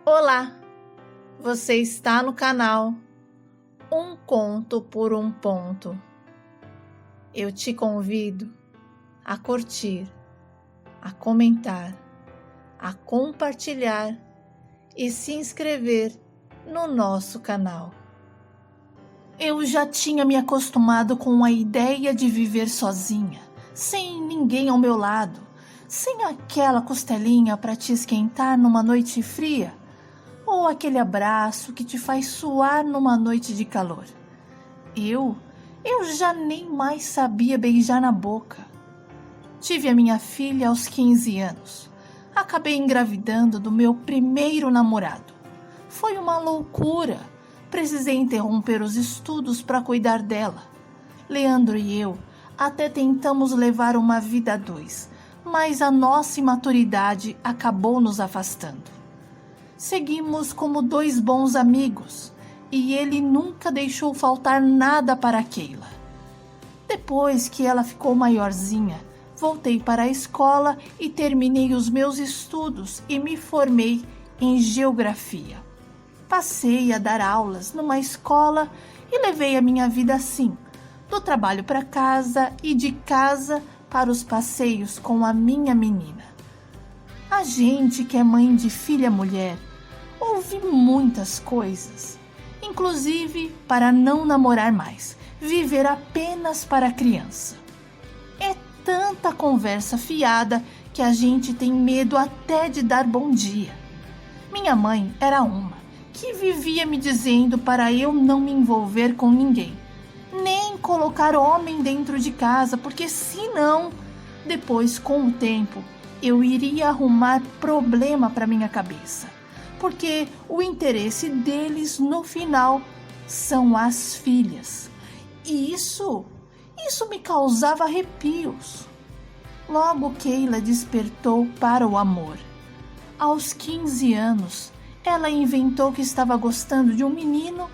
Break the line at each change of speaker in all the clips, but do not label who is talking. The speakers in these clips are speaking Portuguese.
Olá, você está no canal Um Conto por um Ponto. Eu te convido a curtir, a comentar, a compartilhar e se inscrever no nosso canal. Eu já tinha me acostumado com a ideia de viver sozinha, sem ninguém ao meu lado, sem aquela costelinha para te esquentar numa noite fria, ou aquele abraço que te faz suar numa noite de calor. Eu já nem mais sabia beijar na boca. Tive a minha filha aos 15 anos. Acabei engravidando do meu primeiro namorado. Foi uma loucura. Precisei interromper os estudos para cuidar dela. Leandro e eu até tentamos levar uma vida a dois, mas a nossa imaturidade acabou nos afastando. Seguimos como dois bons amigos e ele nunca deixou faltar nada para Keila. Depois que ela ficou maiorzinha, voltei para a escola e terminei os meus estudos e me formei em geografia. Passei a dar aulas numa escola e levei a minha vida assim, do trabalho para casa e de casa para os passeios com a minha menina. A gente que é mãe de filha mulher ouve muitas coisas, inclusive para não namorar mais, viver apenas para a criança. É tanta conversa fiada que a gente tem medo até de dar bom dia. Minha mãe era uma que vivia me dizendo para eu não me envolver com ninguém, nem colocar homem dentro de casa, porque senão, depois com o tempo, eu iria arrumar problema para minha cabeça, porque o interesse deles no final são as filhas. E isso me causava arrepios. Logo Keila despertou para o amor. Aos 15 anos, ela inventou que estava gostando de um menino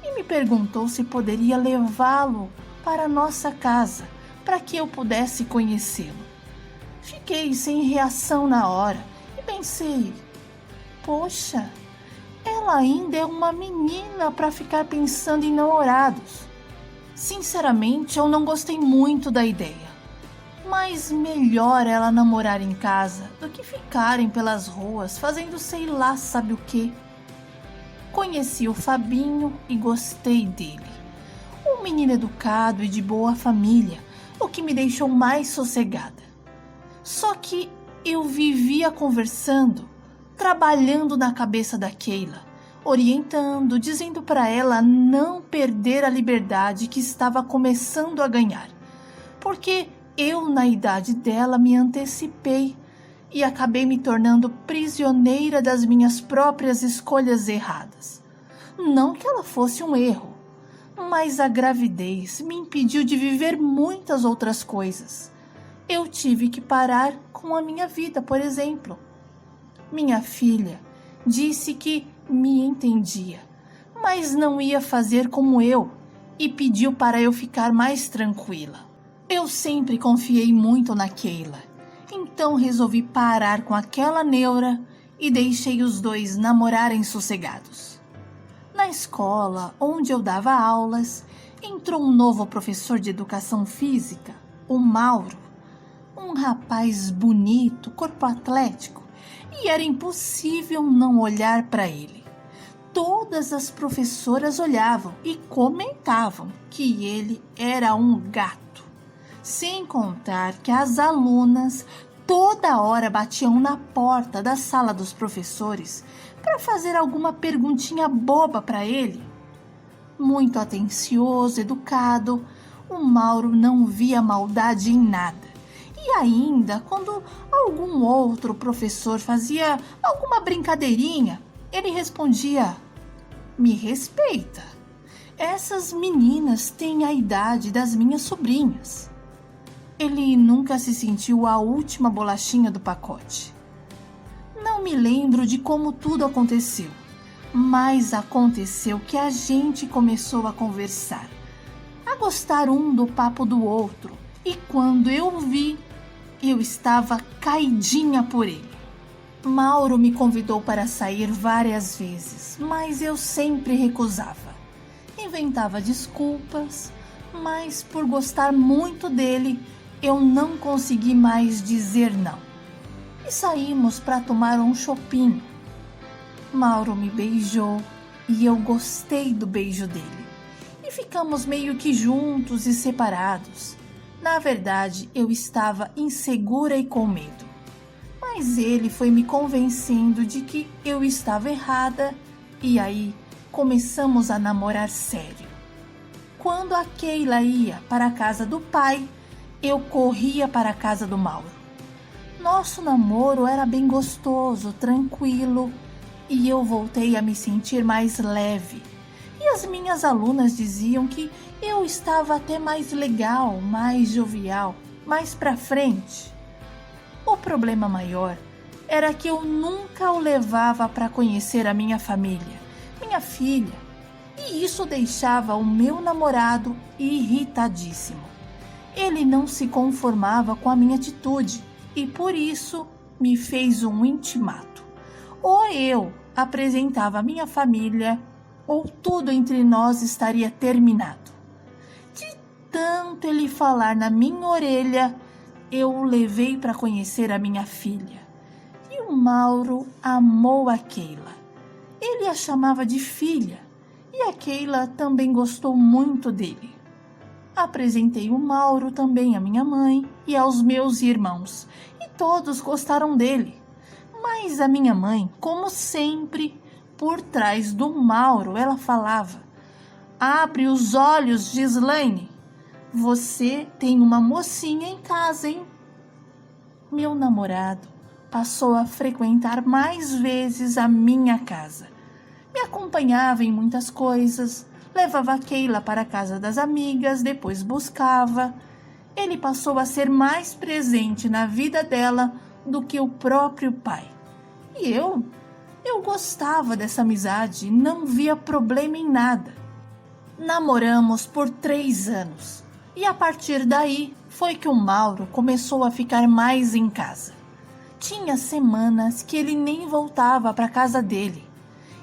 e me perguntou se poderia levá-lo para nossa casa para que eu pudesse conhecê-lo. Fiquei sem reação na hora e pensei, poxa, ela ainda é uma menina para ficar pensando em namorados. Sinceramente, eu não gostei muito da ideia. Mas melhor ela namorar em casa do que ficarem pelas ruas fazendo sei lá sabe o quê. Conheci o Fabinho e gostei dele. Um menino educado e de boa família, o que me deixou mais sossegada. Só que eu vivia conversando, trabalhando na cabeça da Keila, orientando, dizendo para ela não perder a liberdade que estava começando a ganhar. Porque eu, na idade dela, me antecipei e acabei me tornando prisioneira das minhas próprias escolhas erradas. Não que ela fosse um erro, mas a gravidez me impediu de viver muitas outras coisas. Eu tive que parar com a minha vida, por exemplo. Minha filha disse que me entendia, mas não ia fazer como eu e pediu para eu ficar mais tranquila. Eu sempre confiei muito na Keila, então resolvi parar com aquela neura e deixei os dois namorarem sossegados. Na escola onde eu dava aulas, entrou um novo professor de educação física, o Mauro, um rapaz bonito, corpo atlético, e era impossível não olhar para ele. Todas as professoras olhavam e comentavam que ele era um gato. Sem contar que as alunas toda hora batiam na porta da sala dos professores para fazer alguma perguntinha boba para ele. Muito atencioso, educado, o Mauro não via maldade em nada. E ainda, quando algum outro professor fazia alguma brincadeirinha, ele respondia: "Me respeita. Essas meninas têm a idade das minhas sobrinhas." Ele nunca se sentiu a última bolachinha do pacote. Não me lembro de como tudo aconteceu, mas aconteceu que a gente começou a conversar, a gostar um do papo do outro, e quando eu vi, eu estava caidinha por ele. Mauro me convidou para sair várias vezes, mas eu sempre recusava. Inventava desculpas, mas por gostar muito dele, eu não consegui mais dizer não. E saímos para tomar um chopinho. Mauro me beijou e eu gostei do beijo dele. E ficamos meio que juntos e separados. Na verdade, eu estava insegura e com medo. Mas ele foi me convencendo de que eu estava errada e aí começamos a namorar sério. Quando a Keila ia para a casa do pai, eu corria para a casa do Mauro. Nosso namoro era bem gostoso, tranquilo e eu voltei a me sentir mais leve. E as minhas alunas diziam que eu estava até mais legal, mais jovial, mais pra frente. O problema maior era que eu nunca o levava para conhecer a minha família, minha filha, e isso deixava o meu namorado irritadíssimo. Ele não se conformava com a minha atitude e por isso me fez um intimato. Ou eu apresentava a minha família, ou tudo entre nós estaria terminado. De tanto ele falar na minha orelha, eu o levei para conhecer a minha filha. E o Mauro amou a Keila. Ele a chamava de filha e a Keila também gostou muito dele. Apresentei o Mauro também à minha mãe e aos meus irmãos e todos gostaram dele. Mas a minha mãe, como sempre, por trás do Mauro, ela falava: "Abre os olhos, Gislaine. Você tem uma mocinha em casa, hein?" Meu namorado passou a frequentar mais vezes a minha casa. Me acompanhava em muitas coisas, levava a Keila para a casa das amigas, depois buscava. Ele passou a ser mais presente na vida dela do que o próprio pai. E eu gostava dessa amizade, não via problema em nada. Namoramos por 3 anos. E a partir daí foi que o Mauro começou a ficar mais em casa. Tinha semanas que ele nem voltava para a casa dele.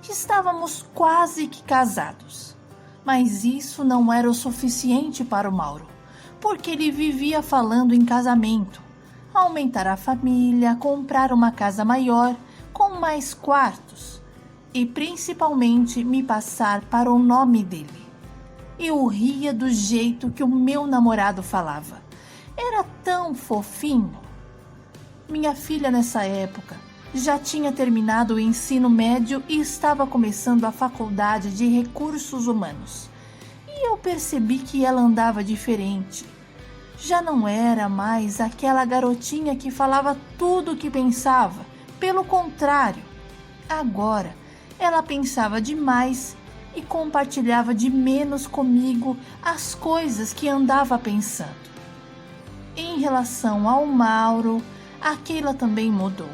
Estávamos quase que casados. Mas isso não era o suficiente para o Mauro, porque ele vivia falando em casamento, aumentar a família, comprar uma casa maior, com mais quartos, e principalmente me passar para o nome dele. Eu ria do jeito que o meu namorado falava. Era tão fofinho. Minha filha nessa época já tinha terminado o ensino médio e estava começando a faculdade de recursos humanos. E eu percebi que ela andava diferente. Já não era mais aquela garotinha que falava tudo o que pensava. Pelo contrário, agora ela pensava demais e compartilhava de menos comigo as coisas que andava pensando. Em relação ao Mauro, a Keila também mudou.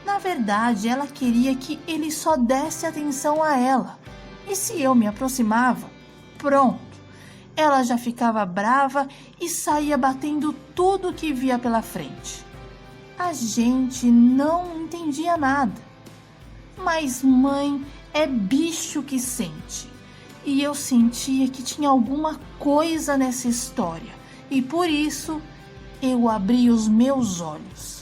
Na verdade, ela queria que ele só desse atenção a ela. E se eu me aproximava, pronto, ela já ficava brava e saía batendo tudo que via pela frente. A gente não entendia nada. Mas mãe é bicho que sente. E eu sentia que tinha alguma coisa nessa história. E por isso eu abri os meus olhos.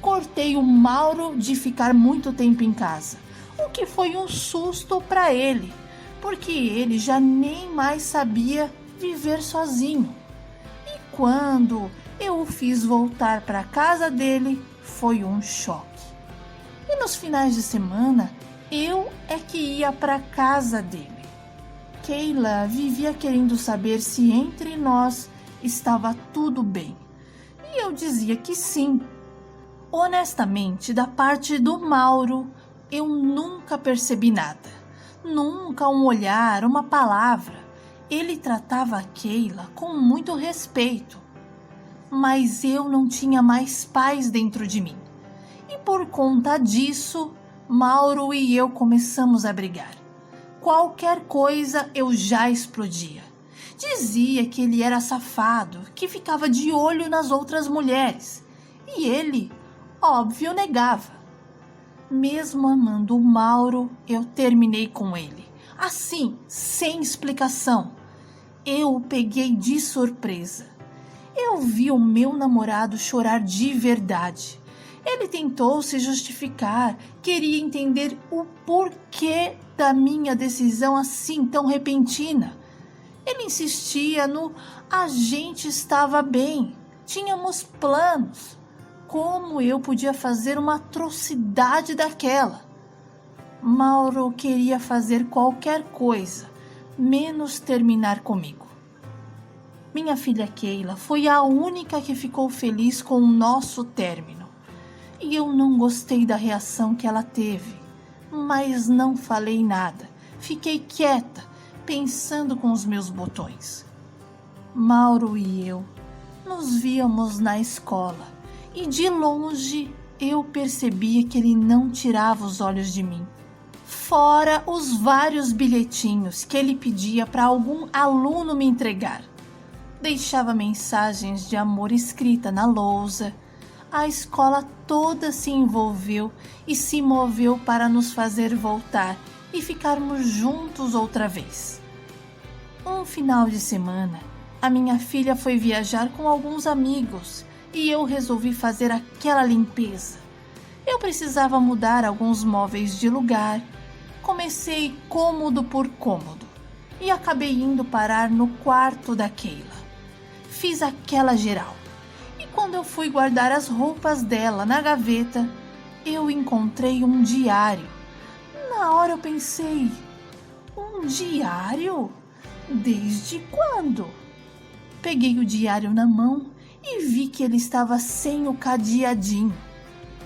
Cortei o Mauro de ficar muito tempo em casa, o que foi um susto para ele, porque ele já nem mais sabia viver sozinho. E quando eu o fiz voltar para a casa dele, foi um choque. E nos finais de semana, eu é que ia para a casa dele. Keila vivia querendo saber se entre nós estava tudo bem. E eu dizia que sim. Honestamente, da parte do Mauro, eu nunca percebi nada. Nunca um olhar, uma palavra. Ele tratava a Keila com muito respeito. Mas eu não tinha mais paz dentro de mim. E por conta disso, Mauro e eu começamos a brigar. Qualquer coisa eu já explodia. Dizia que ele era safado, que ficava de olho nas outras mulheres. E ele, óbvio, negava. Mesmo amando o Mauro, eu terminei com ele. Assim, sem explicação. Eu o peguei de surpresa. Eu vi o meu namorado chorar de verdade. Ele tentou se justificar, queria entender o porquê da minha decisão assim tão repentina. Ele insistia no a gente estava bem, tínhamos planos. Como eu podia fazer uma atrocidade daquela? Mauro queria fazer qualquer coisa, menos terminar comigo. Minha filha Keila foi a única que ficou feliz com o nosso término. E eu não gostei da reação que ela teve, mas não falei nada. Fiquei quieta, pensando com os meus botões. Mauro e eu nos víamos na escola e de longe eu percebia que ele não tirava os olhos de mim. Fora os vários bilhetinhos que ele pedia para algum aluno me entregar. Deixava mensagens de amor escrita na lousa. A escola toda se envolveu e se moveu para nos fazer voltar e ficarmos juntos outra vez. Um final de semana, a minha filha foi viajar com alguns amigos e eu resolvi fazer aquela limpeza. Eu precisava mudar alguns móveis de lugar. Comecei cômodo por cômodo e acabei indo parar no quarto da Keila. Fiz aquela geral. E quando eu fui guardar as roupas dela na gaveta, eu encontrei um diário. Na hora eu pensei, um diário? Desde quando? Peguei o diário na mão e vi que ele estava sem o cadeadinho.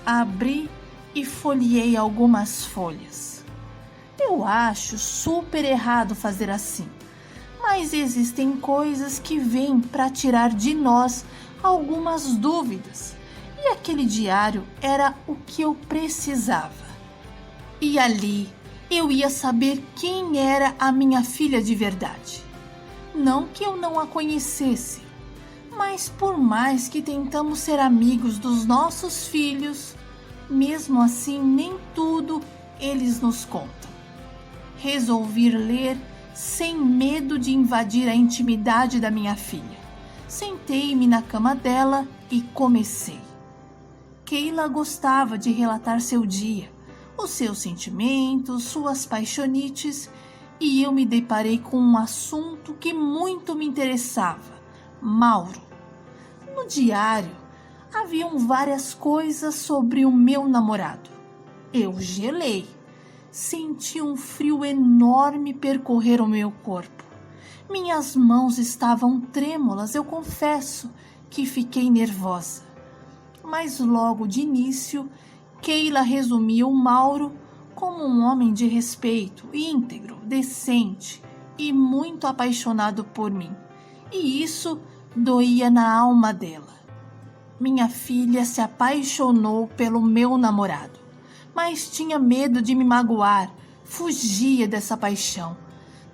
Abri e folheei algumas folhas. Eu acho super errado fazer assim. Mas existem coisas que vêm para tirar de nós algumas dúvidas. E aquele diário era o que eu precisava. E ali eu ia saber quem era a minha filha de verdade. Não que eu não a conhecesse, mas por mais que tentamos ser amigos dos nossos filhos, mesmo assim nem tudo eles nos contam. Resolvi ler sem medo de invadir a intimidade da minha filha. Sentei-me na cama dela e comecei. Keila gostava de relatar seu dia, os seus sentimentos, suas paixonites, e eu me deparei com um assunto que muito me interessava: Mauro. No diário haviam várias coisas sobre o meu namorado. Eu gelei. Senti um frio enorme percorrer o meu corpo. Minhas mãos estavam trêmulas, eu confesso que fiquei nervosa. Mas logo de início, Keila resumiu Mauro como um homem de respeito, íntegro, decente e muito apaixonado por mim. E isso doía na alma dela. Minha filha se apaixonou pelo meu namorado, mas tinha medo de me magoar, fugia dessa paixão.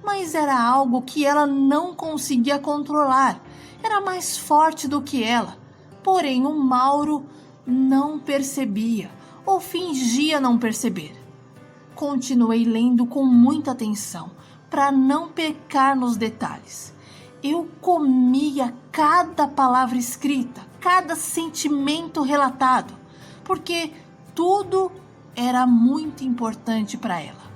Mas era algo que ela não conseguia controlar, era mais forte do que ela. Porém, o Mauro não percebia ou fingia não perceber. Continuei lendo com muita atenção, para não pecar nos detalhes. Eu comia cada palavra escrita, cada sentimento relatado, porque tudo era muito importante para ela.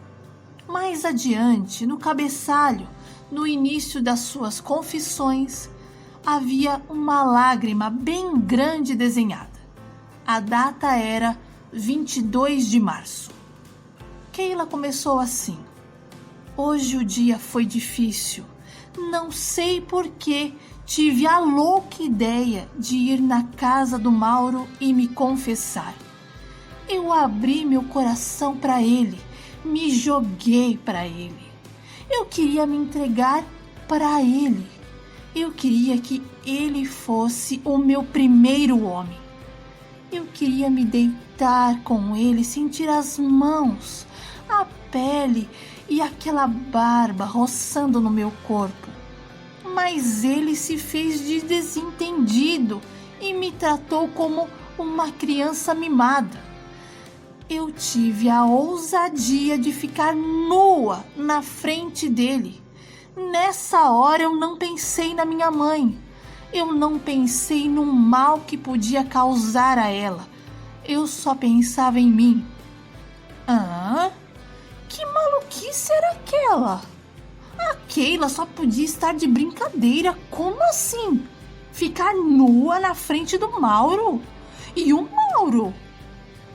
Mais adiante, no cabeçalho, no início das suas confissões, havia uma lágrima bem grande desenhada. A data era 22 de março. Keila começou assim: hoje o dia foi difícil. Não sei por que tive a louca ideia de ir na casa do Mauro e me confessar. Eu abri meu coração para ele, me joguei para ele. Eu queria me entregar para ele. Eu queria que ele fosse o meu primeiro homem. Eu queria me deitar com ele, sentir as mãos, a pele e aquela barba roçando no meu corpo. Mas ele se fez de desentendido e me tratou como uma criança mimada. Eu tive a ousadia de ficar nua na frente dele. Nessa hora eu não pensei na minha mãe. Eu não pensei no mal que podia causar a ela. Eu só pensava em mim. Que maluquice era aquela? A Keila só podia estar de brincadeira. Como assim? Ficar nua na frente do Mauro? E o Mauro?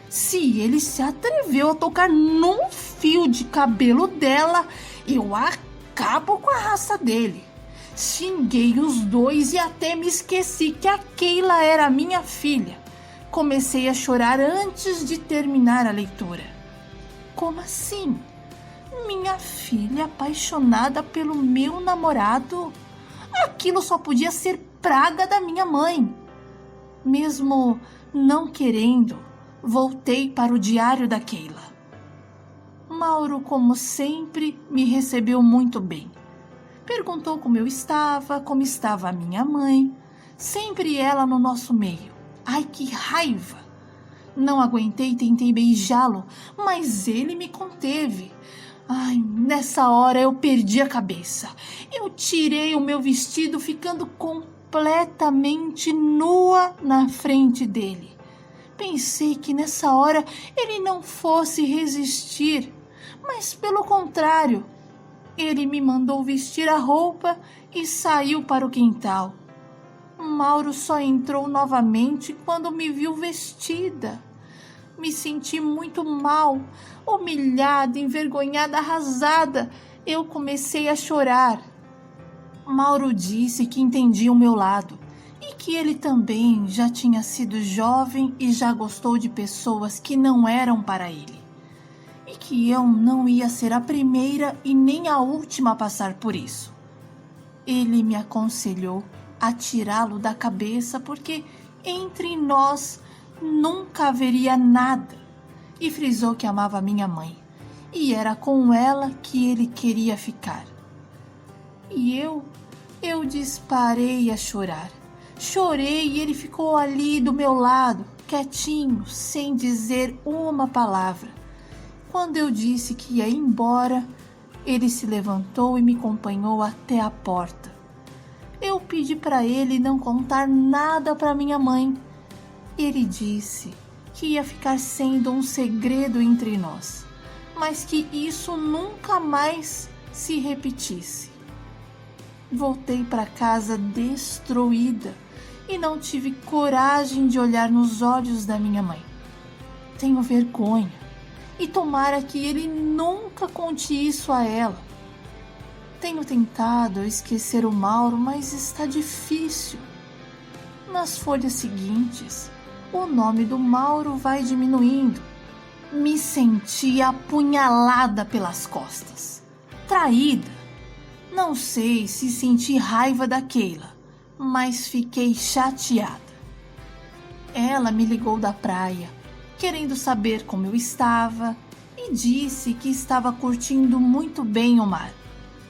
Se ele se atreveu a tocar num fio de cabelo dela, eu acabo com a raça dele. Xinguei os dois e até me esqueci que a Keila era minha filha. Comecei a chorar antes de terminar a leitura. Como assim? Minha filha apaixonada pelo meu namorado? Aquilo só podia ser praga da minha mãe. Mesmo não querendo, voltei para o diário da Keila. Mauro, como sempre, me recebeu muito bem. Perguntou como eu estava, como estava a minha mãe. Sempre ela no nosso meio. Ai, que raiva! Não aguentei e tentei beijá-lo, mas ele me conteve. Ai, nessa hora eu perdi a cabeça. Eu tirei o meu vestido, ficando completamente nua na frente dele. Pensei que nessa hora ele não fosse resistir, mas pelo contrário, ele me mandou vestir a roupa e saiu para o quintal. Mauro só entrou novamente quando me viu vestida. Me senti muito mal, humilhada, envergonhada, arrasada. Eu comecei a chorar. Mauro disse que entendia o meu lado e que ele também já tinha sido jovem e já gostou de pessoas que não eram para ele. E que eu não ia ser a primeira e nem a última a passar por isso. Ele me aconselhou a tirá-lo da cabeça porque entre nós nunca haveria nada, e frisou que amava minha mãe e era com ela que ele queria ficar. E eu disparei a chorar. Chorei e ele ficou ali do meu lado, quietinho, sem dizer uma palavra. Quando eu disse que ia embora, ele se levantou e me acompanhou até a porta. Eu pedi para ele não contar nada para minha mãe. Ele disse que ia ficar sendo um segredo entre nós, mas que isso nunca mais se repetisse. Voltei para casa destruída e não tive coragem de olhar nos olhos da minha mãe. Tenho vergonha e tomara que ele nunca conte isso a ela. Tenho tentado esquecer o Mauro, mas está difícil. Nas folhas seguintes, o nome do Mauro vai diminuindo. Me senti apunhalada pelas costas, traída. Não sei se senti raiva da Keila, mas fiquei chateada. Ela me ligou da praia, querendo saber como eu estava, e disse que estava curtindo muito bem o mar.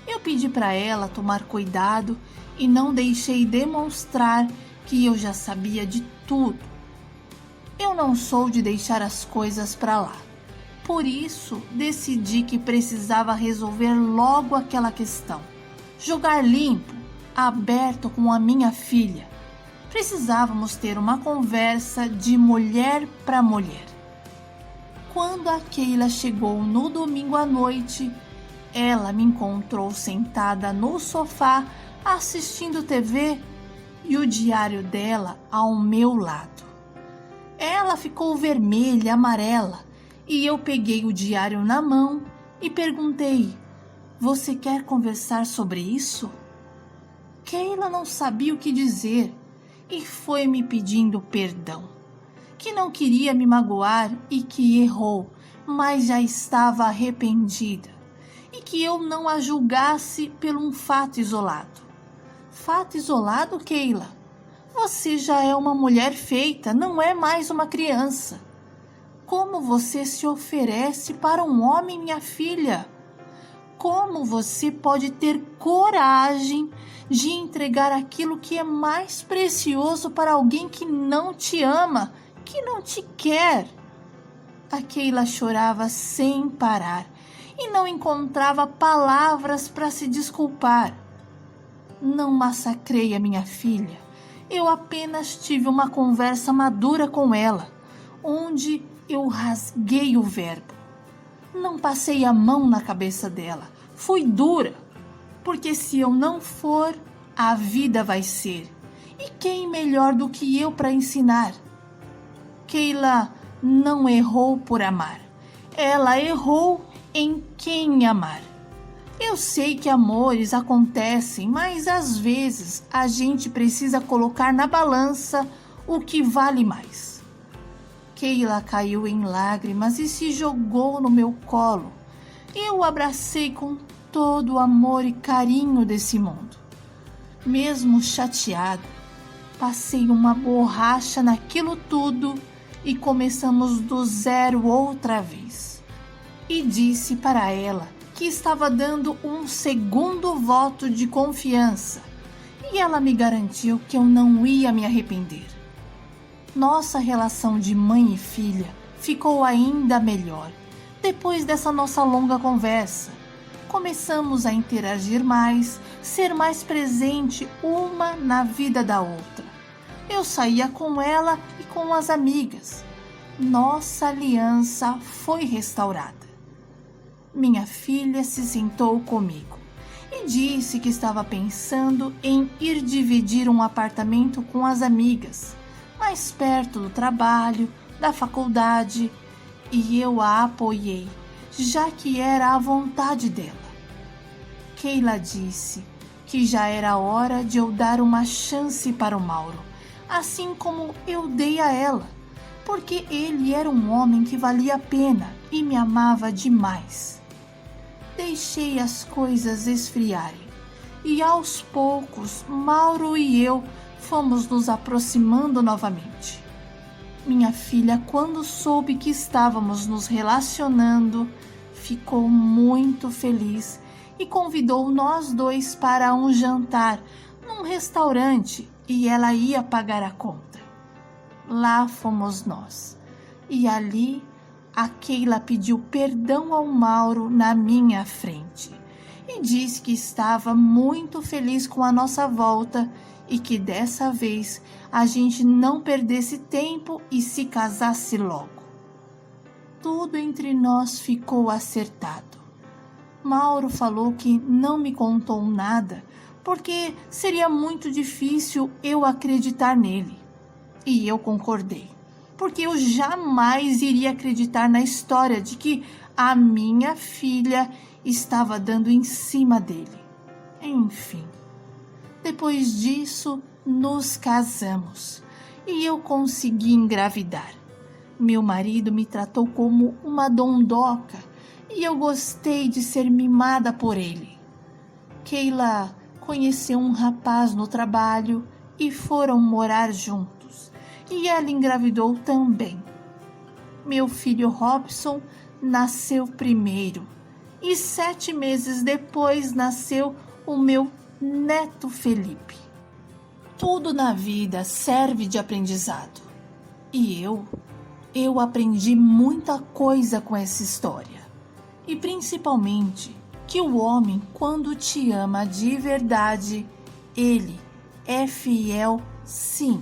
Eu pedi para ela tomar cuidado e não deixei demonstrar que eu já sabia de tudo. Eu não sou de deixar as coisas para lá. Por isso, decidi que precisava resolver logo aquela questão. Jogar limpo, aberto com a minha filha. Precisávamos ter uma conversa de mulher para mulher. Quando a Keila chegou no domingo à noite, ela me encontrou sentada no sofá assistindo TV e o diário dela ao meu lado. Ela ficou vermelha, amarela, e eu peguei o diário na mão e perguntei: "Você quer conversar sobre isso?" Keila não sabia o que dizer e foi me pedindo perdão, que não queria me magoar e que errou, mas já estava arrependida, e que eu não a julgasse por um fato isolado. Fato isolado, Keila? Você já é uma mulher feita, não é mais uma criança. Como você se oferece para um homem, minha filha? Como você pode ter coragem de entregar aquilo que é mais precioso para alguém que não te ama, que não te quer? A Keila chorava sem parar e não encontrava palavras para se desculpar. Não massacrei a minha filha. Eu apenas tive uma conversa madura com ela, onde eu rasguei o verbo. Não passei a mão na cabeça dela. Fui dura, porque se eu não for, a vida vai ser. E quem melhor do que eu para ensinar? Keila não errou por amar. Ela errou em quem amar. Eu sei que amores acontecem, mas às vezes a gente precisa colocar na balança o que vale mais. Keila caiu em lágrimas e se jogou no meu colo. Eu o abracei com todo o amor e carinho desse mundo. Mesmo chateado, passei uma borracha naquilo tudo e começamos do zero outra vez. E disse para ela que estava dando um segundo voto de confiança, e ela me garantiu que eu não ia me arrepender. Nossa relação de mãe e filha ficou ainda melhor depois dessa nossa longa conversa. Começamos a interagir mais, ser mais presente uma na vida da outra. Eu saía com ela e com as amigas. Nossa aliança foi restaurada. Minha filha se sentou comigo e disse que estava pensando em ir dividir um apartamento com as amigas, mais perto do trabalho, da faculdade, e eu a apoiei, já que era a vontade dela. Keila disse que já era hora de eu dar uma chance para o Mauro, assim como eu dei a ela, porque ele era um homem que valia a pena e me amava demais. Deixei as coisas esfriarem e aos poucos Mauro e eu fomos nos aproximando novamente. Minha filha, quando soube que estávamos nos relacionando, ficou muito feliz e convidou nós dois para um jantar num restaurante e ela ia pagar a conta. Lá fomos nós e ali a Keila pediu perdão ao Mauro na minha frente e disse que estava muito feliz com a nossa volta e que dessa vez a gente não perdesse tempo e se casasse logo. Tudo entre nós ficou acertado. Mauro falou que não me contou nada porque seria muito difícil eu acreditar nele. E eu concordei, porque eu jamais iria acreditar na história de que a minha filha estava dando em cima dele. Enfim, depois disso, nos casamos e eu consegui engravidar. Meu marido me tratou como uma dondoca e eu gostei de ser mimada por ele. Keila conheceu um rapaz no trabalho e foram morar juntos. E ela engravidou também. Meu filho Robson nasceu primeiro e 7 meses depois nasceu o meu neto Felipe. Tudo na vida serve de aprendizado. E eu aprendi muita coisa com essa história. E principalmente que o homem, quando te ama de verdade, ele é fiel sim.